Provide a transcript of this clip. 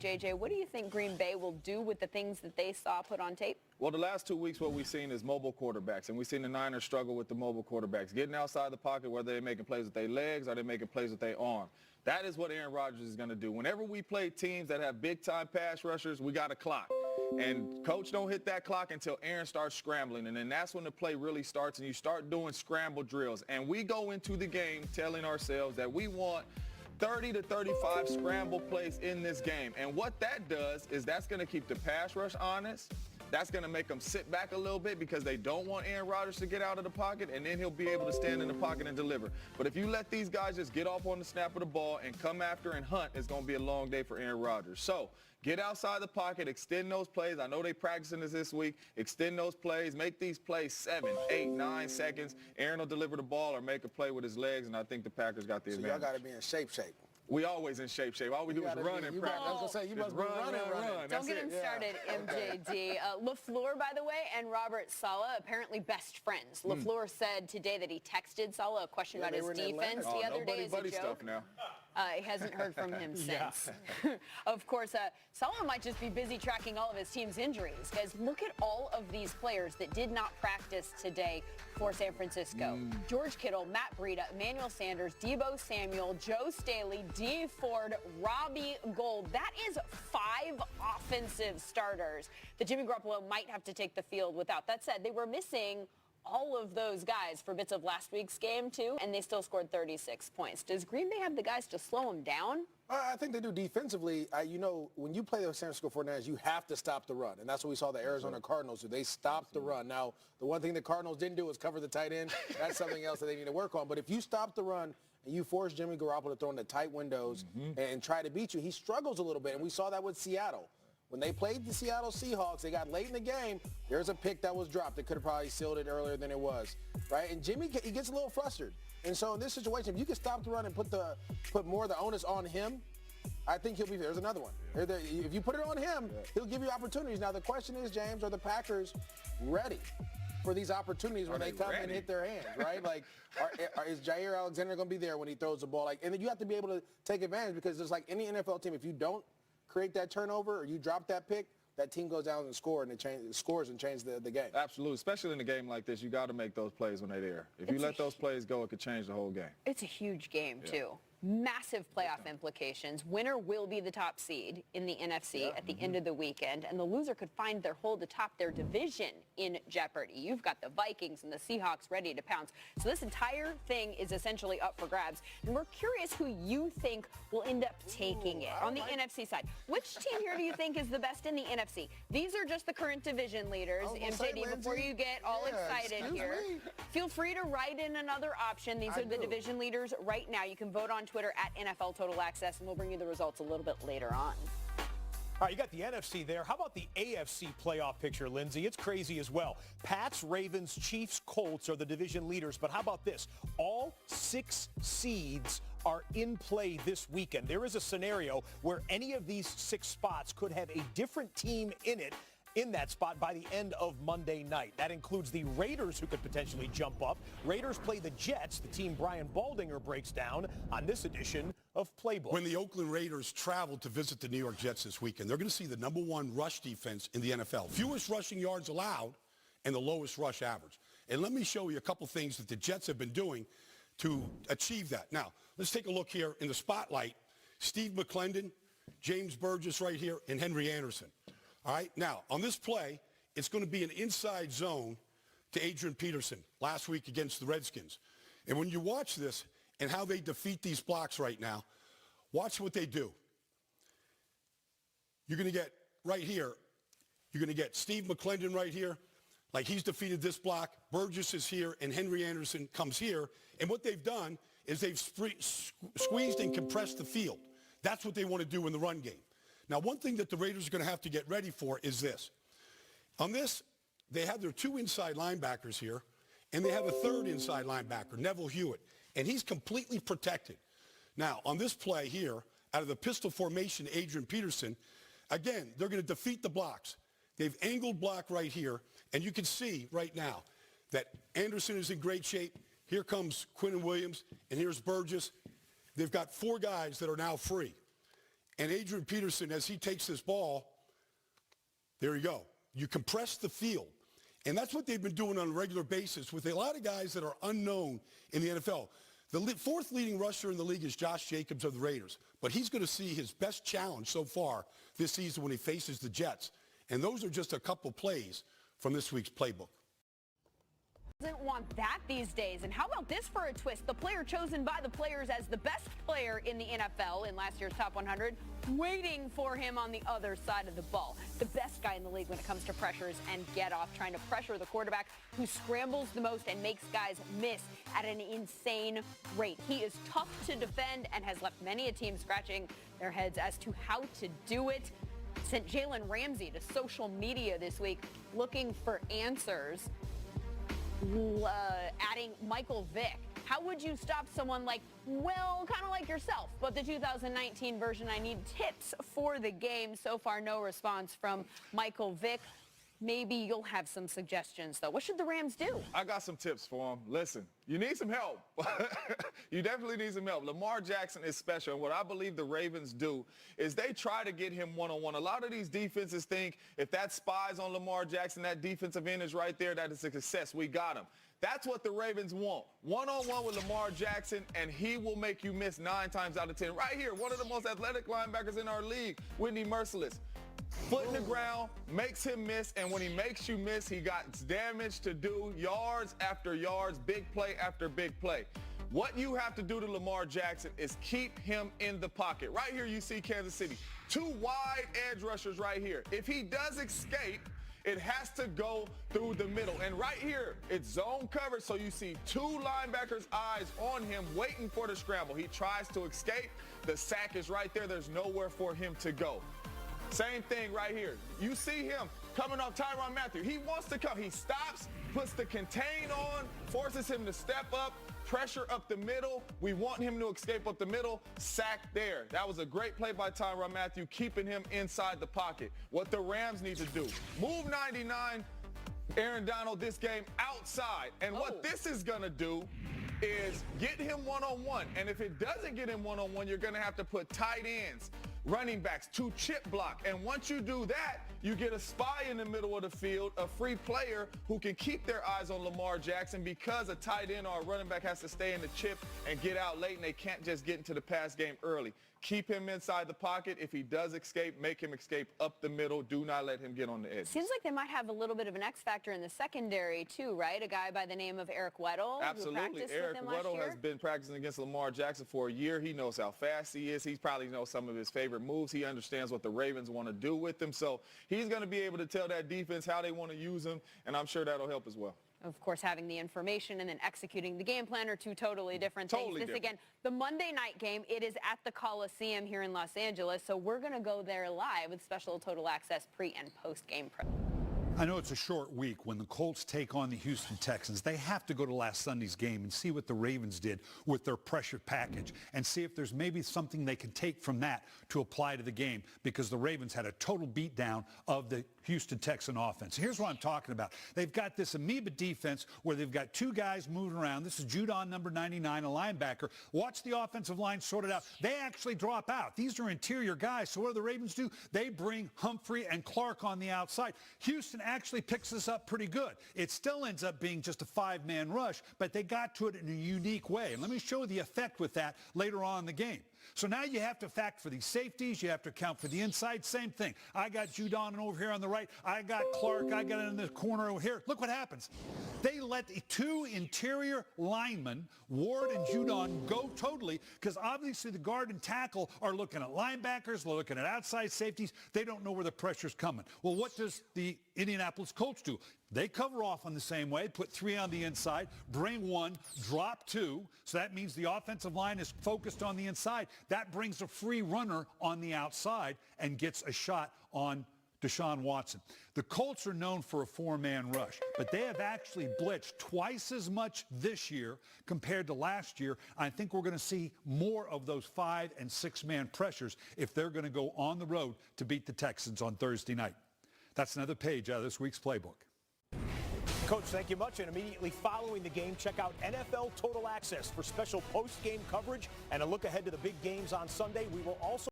JJ, what do you think Green Bay will do with the things that they saw put on tape? Well, the last 2 weeks, what we've seen is mobile quarterbacks, and we've seen the Niners struggle with the mobile quarterbacks, getting outside the pocket, whether they're making plays with their legs or they're making plays with their arm. That is what Aaron Rodgers is going to do. Whenever we play teams that have big-time pass rushers, we got a clock. And coach don't hit that clock until Aaron starts scrambling, and then that's when the play really starts, and you start doing scramble drills. And we go into the game telling ourselves that we want 30 to 35 scramble plays in this game. And what that does is that's going to keep the pass rush honest. That's going to make them sit back a little bit because they don't want Aaron Rodgers to get out of the pocket, and then he'll be able to stand in the pocket and deliver. But if you let these guys just get off on the snap of the ball and come after and hunt, it's going to be a long day for Aaron Rodgers. So get outside the pocket, extend those plays. I know they're practicing this week. Extend those plays. Make these plays 7, 8, 9 seconds. Aaron will deliver the ball or make a play with his legs, and I think the Packers got the advantage. So y'all got to be in shape. We always in shape. All we do is run and practice. I was going to say, you must be running. Don't get him started, MJD. LaFleur, by the way, and Robert Saleh, apparently best friends. LaFleur said today that he texted Saleh a question about his defense the other day as a joke. Stuff now. He hasn't heard from him since. Of course, Saleh might just be busy tracking all of his team's injuries. Guys, look at all of these players that did not practice today for San Francisco. George Kittle, Matt Breida, Emmanuel Sanders, Deebo Samuel, Joe Staley, Dee Ford, Robbie Gould. That is 5 offensive starters that Jimmy Garoppolo might have to take the field without. That said, they were missing all of those guys for bits of last week's game, too, and they still scored 36 points. Does Green Bay have the guys to slow them down? I think they do defensively. When you play the San Francisco 49ers, you have to stop the run, and that's what we saw the Arizona Cardinals do. They stopped the run. Now, the one thing the Cardinals didn't do was cover the tight end. That's something else that they need to work on. But if you stop the run and you force Jimmy Garoppolo to throw in the tight windows and try to beat you, he struggles a little bit, and we saw that with Seattle. When they played the Seattle Seahawks, they got late in the game. There's a pick that was dropped. They could have probably sealed it earlier than it was, right? And Jimmy, he gets a little flustered. And so in this situation, if you can stop the run and put more of the onus on him, I think he'll be there. There's another one. If you put it on him, he'll give you opportunities. Now, the question is, James, are the Packers ready for these opportunities when they come and hit their hands, right? Like, is Jair Alexander going to be there when he throws the ball? And then you have to be able to take advantage because there's like any NFL team, if you don't create that turnover or you drop that pick, that team goes down and scores and changes the game. Absolutely. Especially in a game like this, you got to make those plays when they're there. If you let those plays go, it could change the whole game. It's a huge game, too. Massive playoff implications. Winner will be the top seed in the NFC at the end of the weekend, and the loser could find their hold atop their division in jeopardy. You've got the Vikings and the Seahawks ready to pounce. So this entire thing is essentially up for grabs, and we're curious who you think will end up taking it on the NFC side. Which team here do you think is the best in the NFC? These are just the current division leaders. MJD, before you get all excited here, feel free to write in another option. These are the division leaders right now. You can vote on Twitter at NFL Total Access, and we'll bring you the results a little bit later on. All right, you got the NFC there. How about the AFC playoff picture, Lindsay? It's crazy as well. Pats, Ravens, Chiefs, Colts are the division leaders. But how about this? All 6 seeds are in play this weekend. There is a scenario where any of these 6 spots could have a different team in it in that spot by the end of Monday night. That includes the Raiders, who could potentially jump up. Raiders play the Jets, the team Brian Baldinger breaks down on this edition of Playbook. When the Oakland Raiders travel to visit the New York Jets this weekend, they're going to see the #1 rush defense in the NFL. Fewest rushing yards allowed and the lowest rush average. And let me show you a couple things that the Jets have been doing to achieve that. Now, let's take a look here in the spotlight. Steve McClendon, James Burgess right here, and Henry Anderson. All right, now, on this play, it's going to be an inside zone to Adrian Peterson last week against the Redskins. And when you watch this and how they defeat these blocks right now, watch what they do. You're going to get right here, you're going to get Steve McClendon right here, like he's defeated this block. Burgess is here, and Henry Anderson comes here. And what they've done is they've squeezed and compressed the field. That's what they want to do in the run game. Now, one thing that the Raiders are going to have to get ready for is this. On this, they have their 2 inside linebackers here, and they have a 3rd inside linebacker, Neville Hewitt, and he's completely protected. Now, on this play here, out of the pistol formation, Adrian Peterson, again, they're going to defeat the blocks. They've angled block right here, and you can see right now that Anderson is in great shape. Here comes Quinnen Williams, and here's Burgess. They've got 4 guys that are now free. And Adrian Peterson, as he takes this ball, there you go. You compress the field. And that's what they've been doing on a regular basis with a lot of guys that are unknown in the NFL. The fourth leading rusher in the league is Josh Jacobs of the Raiders. But he's going to see his best challenge so far this season when he faces the Jets. And those are just a couple plays from this week's playbook. Doesn't want that these days. And how about this for a twist? The player chosen by the players as the best player in the NFL in last year's top 100, waiting for him on the other side of the ball. The best guy in the league when it comes to pressures and get off, trying to pressure the quarterback who scrambles the most and makes guys miss at an insane rate. He is tough to defend and has left many a team scratching their heads as to how to do it. Sent Jalen Ramsey to social media this week looking for answers. Adding Michael Vick. How would you stop someone like, well, kind of like yourself, but the 2019 version? I need tips for the game. So far, no response from Michael Vick. Maybe you'll have some suggestions, though. What should the Rams do? I got some tips for them. Listen, you need some help. You definitely need some help. Lamar Jackson is special, and what I believe the Ravens do is they try to get him one-on-one. A lot of these defenses think if that spy's on Lamar Jackson, that defensive end is right there, that is a success. We got him. That's what the Ravens want. One-on-one with Lamar Jackson, and he will make you miss 9 times out of 10. Right here, one of the most athletic linebackers in our league, Whitney Merciless. Foot in the ground, makes him miss, and when he makes you miss, he got damage to do, yards after yards, big play after big play. What you have to do to Lamar Jackson is keep him in the pocket. Right here you see Kansas City. 2 wide edge rushers right here. If he does escape, it has to go through the middle. And right here, it's zone coverage, so you see 2 linebackers' eyes on him waiting for the scramble. He tries to escape. The sack is right there. There's nowhere for him to go. Same thing right here. You see him coming off Tyrann Mathieu. He wants to come. He stops, puts the contain on, forces him to step up, pressure up the middle. We want him to escape up the middle. Sack there. That was a great play by Tyrann Mathieu, keeping him inside the pocket. What the Rams need to do, move 99, Aaron Donald, this game outside. And what this is going to do is get him one-on-one. And if it doesn't get him one-on-one, you're going to have to put tight ends, running backs to chip block. And once you do that, you get a spy in the middle of the field, a free player who can keep their eyes on Lamar Jackson, because a tight end or a running back has to stay in the chip and get out late, and they can't just get into the pass game early. Keep him inside the pocket. If he does escape, make him escape up the middle. Do not let him get on the edge. Seems like they might have a little bit of an X factor in the secondary, too, right? A guy by the name of Eric Weddle. Absolutely. Eric Weddle has been practicing against Lamar Jackson for a year. He knows how fast he is. He probably knows some of his favorite moves. He understands what the Ravens want to do with him. So he's going to be able to tell that defense how they want to use him, and I'm sure that'll help as well. Of course, having the information and then executing the game plan are 2 totally different things. Totally different. Again, the Monday night game, it is at the Coliseum here in Los Angeles, so we're going to go there live with special Total Access pre- and post-game prep. I know it's a short week when the Colts take on the Houston Texans. They have to go to last Sunday's game and see what the Ravens did with their pressure package and see if there's maybe something they can take from that to apply to the game, because the Ravens had a total beatdown of the Houston Texan offense. Here's what I'm talking about. They've got this amoeba defense where they've got 2 guys moving around. This is Judon, number 99, a linebacker. Watch the offensive line sort it out. They actually drop out. These are interior guys. So what do the Ravens do? They bring Humphrey and Clark on the outside. Houston actually picks this up pretty good. It still ends up being just a 5-man rush, but they got to it in a unique way. And let me show you the effect with that later on in the game. So now you have to factor for these safeties. You have to account for the inside. Same thing. I got Judon over here on the right. I got Clark. I got it in the corner over here. Look what happens. They let the 2 interior linemen, Ward and Judon, go totally, because obviously the guard and tackle are looking at linebackers, they're looking at outside safeties. They don't know where the pressure's coming. Well, what does the Indianapolis Colts do? They cover off on the same way, put 3 on the inside, bring 1, drop 2. So that means the offensive line is focused on the inside. That brings a free runner on the outside and gets a shot on Deshaun Watson. The Colts are known for a 4-man rush, but they have actually blitzed twice as much this year compared to last year. I think we're going to see more of those 5- and 6-man pressures if they're going to go on the road to beat the Texans on Thursday night. That's another page out of this week's playbook. Coach, thank you much. And immediately following the game, check out NFL Total Access for special post-game coverage and a look ahead to the big games on Sunday. We will also